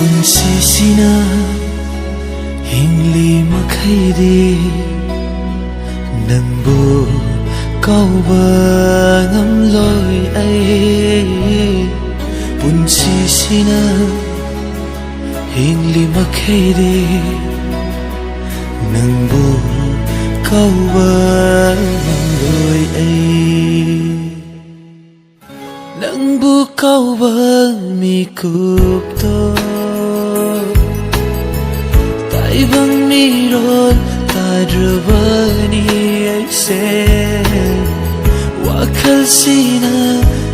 punsisina hingli makhairi nangbu kauba ngamloi ai punsisina hingli makhairi nangbu kauba ngamloi ai nangbu kauba mi kupto taibang miron tadrabani aise wakal sina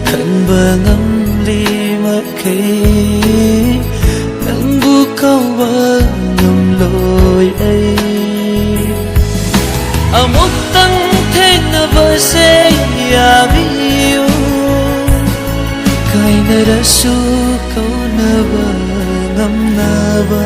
kanba ngamli makai nangbu kauba ngamloi ai amok tang thenaba se yabiu kaina rasu kaunaba ngamnaba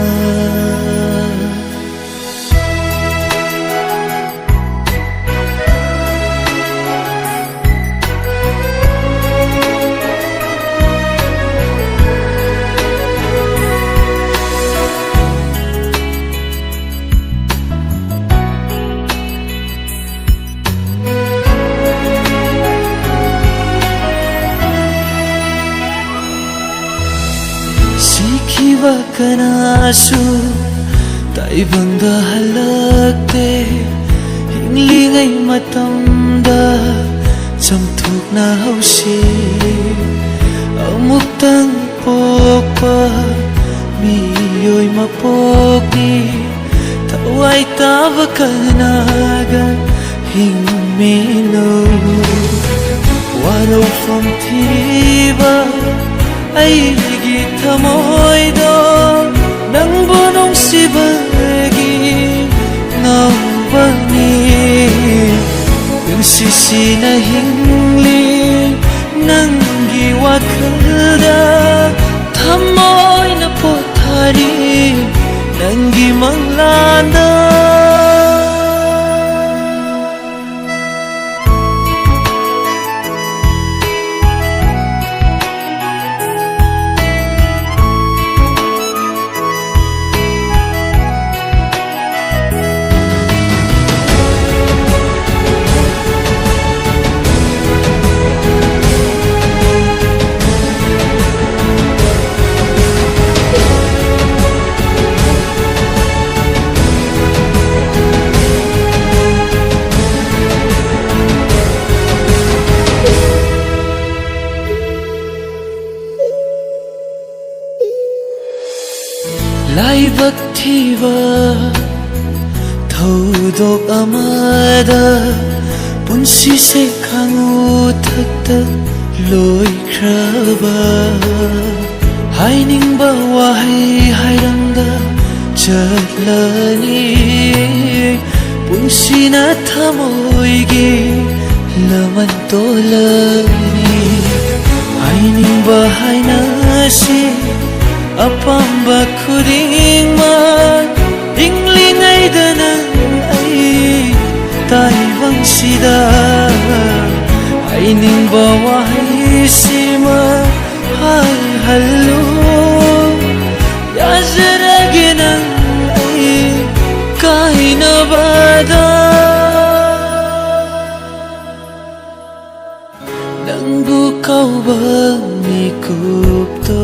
Sikiba kanasu taibangda halakte hinglingai matamda chamthuk na hausi amuktang pokpa miyoi mapokni tawai tava kanaga hingmino waro from thiba aigi thamoido nangbu nungsibagi ngawani punsisina hingli nangi wakhalda thamoina pothari nangi manglanda laibak thiba thodok amada punsi se khangu thakta loi khraba hainingba wahai hairangda chatlani punsi na thamoigi laman tolani hainingba hainasi apamba khudingman inglingai dana ai taibang sida ainingba wahai sima hai hallu yazragina ai kaina bada nangbu kauba mi kupto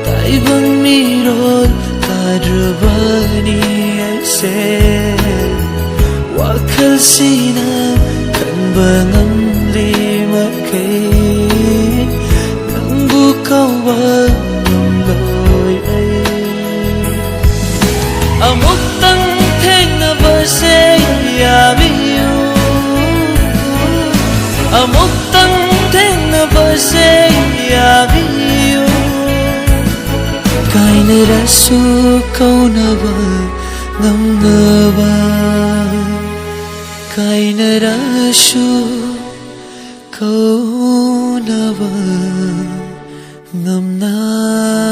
taibang miron tadrabani aise wakal sina kanba ngamli makai nangbu kauba ngamloi ai amok tang thenaba se yabiu amok tang thenaba se yabiu kaina rasu kaunaba ngamnaba kaina rasu kaunaba ngamnaba